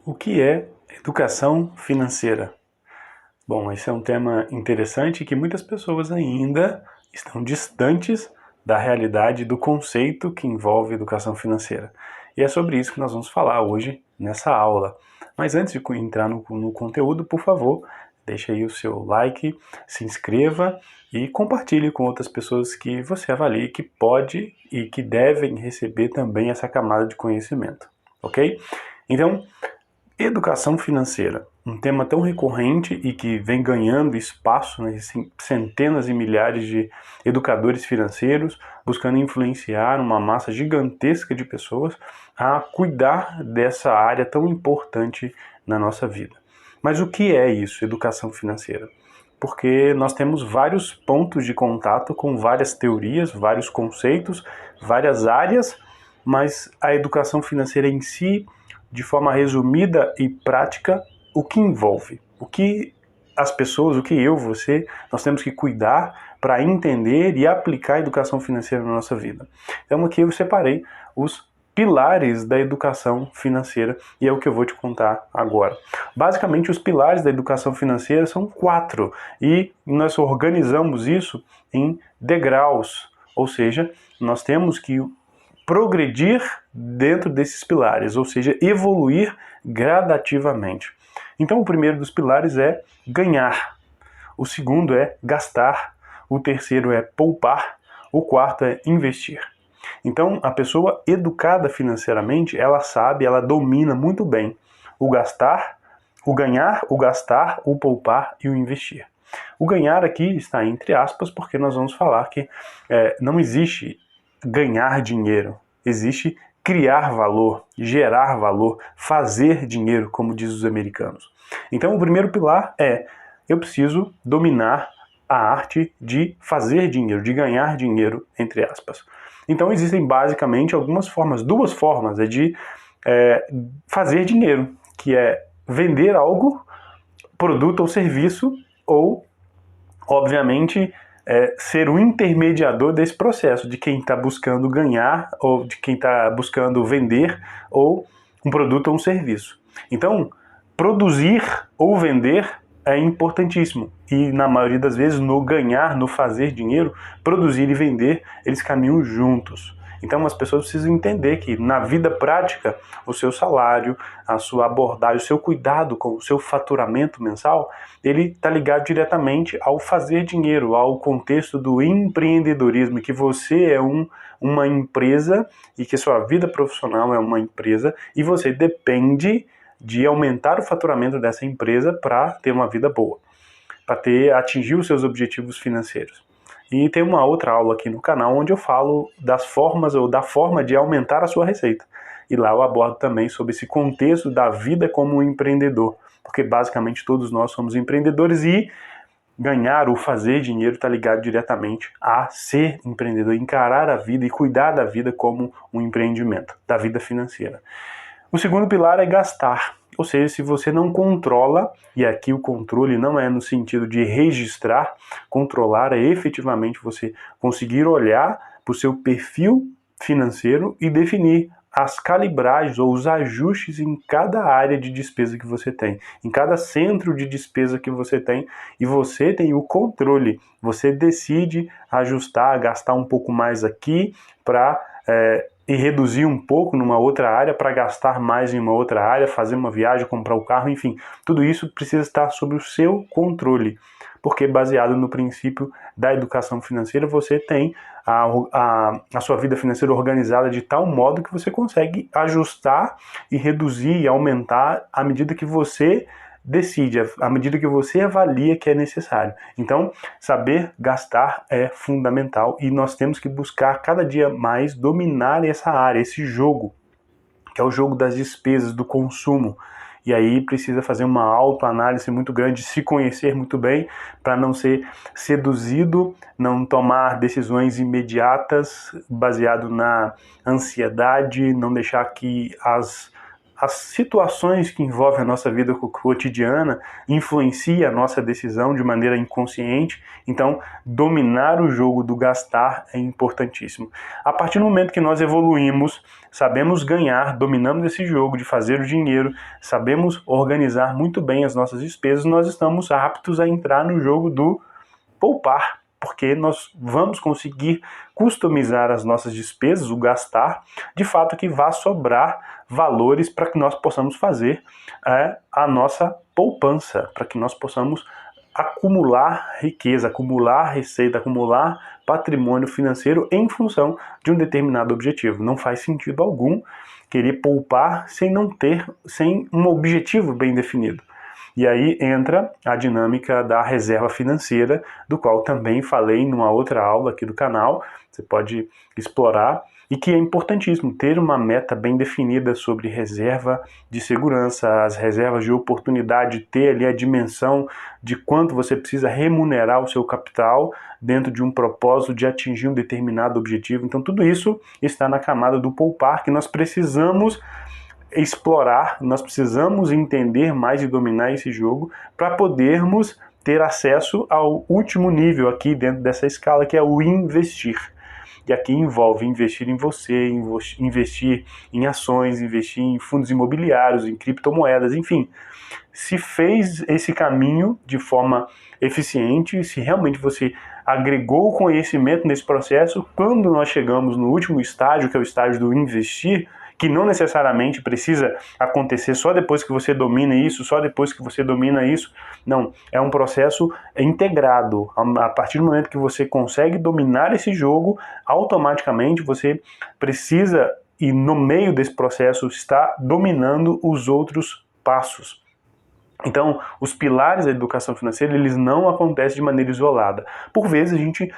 O que é educação financeira? Bom, esse é um tema interessante que muitas pessoas ainda estão distantes da realidade do conceito que envolve educação financeira. E é sobre isso que nós vamos falar hoje nessa aula. Mas antes de entrar no conteúdo, por favor, deixe aí o seu like, se inscreva e compartilhe com outras pessoas que você avalie que pode e que devem receber também essa camada de conhecimento, ok? Então, educação financeira, um tema tão recorrente e que vem ganhando espaço, né, centenas e milhares de educadores financeiros buscando influenciar uma massa gigantesca de pessoas a cuidar dessa área tão importante na nossa vida. Mas o que é isso, educação financeira? Porque nós temos vários pontos de contato com várias teorias, vários conceitos, várias áreas, mas a educação financeira em si, de forma resumida e prática, o que envolve, o que as pessoas, o que eu, você, nós temos que cuidar para entender e aplicar a educação financeira na nossa vida. Então aqui eu separei os pilares da educação financeira e é o que eu vou te contar agora. Basicamente, os pilares da educação financeira são 4 e nós organizamos isso em degraus, ou seja, nós temos que progredir dentro desses pilares, ou seja, evoluir gradativamente. Então, o primeiro dos pilares é ganhar, o segundo é gastar, o terceiro é poupar, o quarto é investir. Então, a pessoa educada financeiramente, ela sabe, ela domina muito bem o gastar, o ganhar, o gastar, o poupar e o investir. O ganhar aqui está entre aspas, porque nós vamos falar que não existe ganhar dinheiro, existe criar valor, gerar valor, fazer dinheiro, como diz os americanos. Então, o primeiro pilar é: eu preciso dominar a arte de fazer dinheiro, de ganhar dinheiro, entre aspas. Então, existem basicamente algumas formas, duas formas de fazer dinheiro, que é vender algo, produto ou serviço, ou, obviamente, ser o intermediador desse processo, de quem está buscando ganhar, ou de quem está buscando vender, ou um produto ou um serviço. Então, produzir ou vender é importantíssimo. E na maioria das vezes, no ganhar, no fazer dinheiro, produzir e vender, eles caminham juntos. Então as pessoas precisam entender que na vida prática, o seu salário, a sua abordagem, o seu cuidado com o seu faturamento mensal, ele está ligado diretamente ao fazer dinheiro, ao contexto do empreendedorismo, que você é uma empresa e que sua vida profissional é uma empresa e você depende de aumentar o faturamento dessa empresa para ter uma vida boa, para atingir os seus objetivos financeiros. E tem uma outra aula aqui no canal onde eu falo das formas ou da forma de aumentar a sua receita. E lá eu abordo também sobre esse contexto da vida como um empreendedor, porque basicamente todos nós somos empreendedores e ganhar ou fazer dinheiro está ligado diretamente a ser empreendedor, encarar a vida e cuidar da vida como um empreendimento, da vida financeira. O segundo pilar é gastar, ou seja, se você não controla, e aqui o controle não é no sentido de registrar, controlar é efetivamente você conseguir olhar para o seu perfil financeiro e definir as calibragens ou os ajustes em cada área de despesa que você tem, em cada centro de despesa que você tem, e você tem o controle, você decide ajustar, gastar um pouco mais aqui para e reduzir um pouco numa outra área para gastar mais em uma outra área, fazer uma viagem, comprar o carro, enfim. Tudo isso precisa estar sob o seu controle, porque baseado no princípio da educação financeira, você tem a sua vida financeira organizada de tal modo que você consegue ajustar e reduzir e aumentar à medida que você decide, à medida que você avalia que é necessário. Então, saber gastar é fundamental e nós temos que buscar cada dia mais dominar essa área, esse jogo, que é o jogo das despesas, do consumo. E aí precisa fazer uma autoanálise muito grande, se conhecer muito bem, para não ser seduzido, não tomar decisões imediatas baseado na ansiedade, não deixar que as as situações que envolvem a nossa vida cotidiana influenciam a nossa decisão de maneira inconsciente. Então, dominar o jogo do gastar é importantíssimo. A partir do momento que nós evoluímos, sabemos ganhar, dominamos esse jogo de fazer o dinheiro, sabemos organizar muito bem as nossas despesas, nós estamos aptos a entrar no jogo do poupar, porque nós vamos conseguir customizar as nossas despesas, o gastar, de fato que vá sobrar valores para que nós possamos fazer a nossa poupança, para que nós possamos acumular riqueza, acumular receita, acumular patrimônio financeiro em função de um determinado objetivo. Não faz sentido algum querer poupar sem um objetivo bem definido. E aí entra a dinâmica da reserva financeira, do qual também falei numa outra aula aqui do canal, você pode explorar, e que é importantíssimo ter uma meta bem definida sobre reserva de segurança, as reservas de oportunidade, ter ali a dimensão de quanto você precisa remunerar o seu capital dentro de um propósito de atingir um determinado objetivo. Então tudo isso está na camada do poupar, que nós precisamos explorar, nós precisamos entender mais e dominar esse jogo para podermos ter acesso ao último nível aqui dentro dessa escala, que é o investir. E aqui envolve investir em você, investir em ações, investir em fundos imobiliários, em criptomoedas, enfim. Se fez esse caminho de forma eficiente, se realmente você agregou conhecimento nesse processo, quando nós chegamos no último estágio, que é o estágio do investir, que não necessariamente precisa acontecer só depois que você domina isso, só depois que você domina isso. Não, é um processo integrado. A partir do momento que você consegue dominar esse jogo, automaticamente você precisa, e no meio desse processo, está dominando os outros passos. Então, os pilares da educação financeira, eles não acontecem de maneira isolada. Por vezes a gente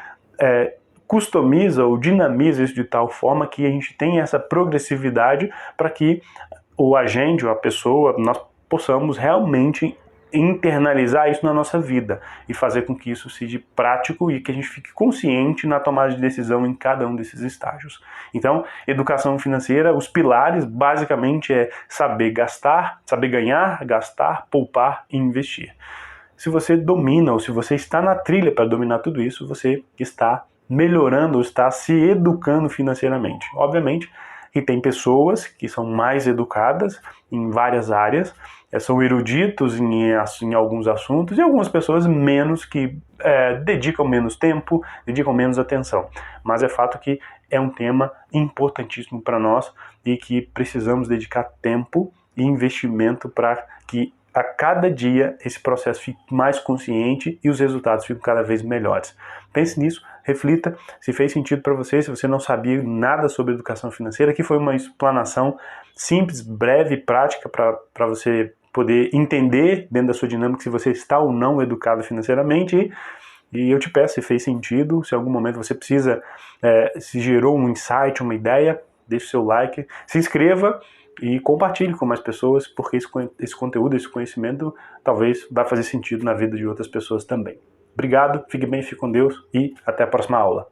customiza ou dinamiza isso de tal forma que a gente tem essa progressividade para que o agente ou a pessoa, nós possamos realmente internalizar isso na nossa vida e fazer com que isso seja prático e que a gente fique consciente na tomada de decisão em cada um desses estágios. Então, educação financeira, os pilares basicamente é saber gastar, saber ganhar, gastar, poupar e investir. Se você domina ou se você está na trilha para dominar tudo isso, você está melhorando, está se educando financeiramente. Obviamente que tem pessoas que são mais educadas em várias áreas, são eruditos em alguns assuntos, e algumas pessoas menos, que dedicam menos tempo, dedicam menos atenção. Mas é fato que é um tema importantíssimo para nós e que precisamos dedicar tempo e investimento para que a cada dia esse processo fique mais consciente e os resultados fiquem cada vez melhores. Pense nisso, reflita, se fez sentido para você, se você não sabia nada sobre educação financeira. Aqui foi uma explanação simples, breve e prática para você poder entender dentro da sua dinâmica se você está ou não educado financeiramente. E eu te peço, se fez sentido, se em algum momento você precisa, se gerou um insight, uma ideia, deixe o seu like, se inscreva e compartilhe com mais pessoas, porque esse conteúdo, esse conhecimento, talvez vai fazer sentido na vida de outras pessoas também. Obrigado, fique bem, fique com Deus e até a próxima aula.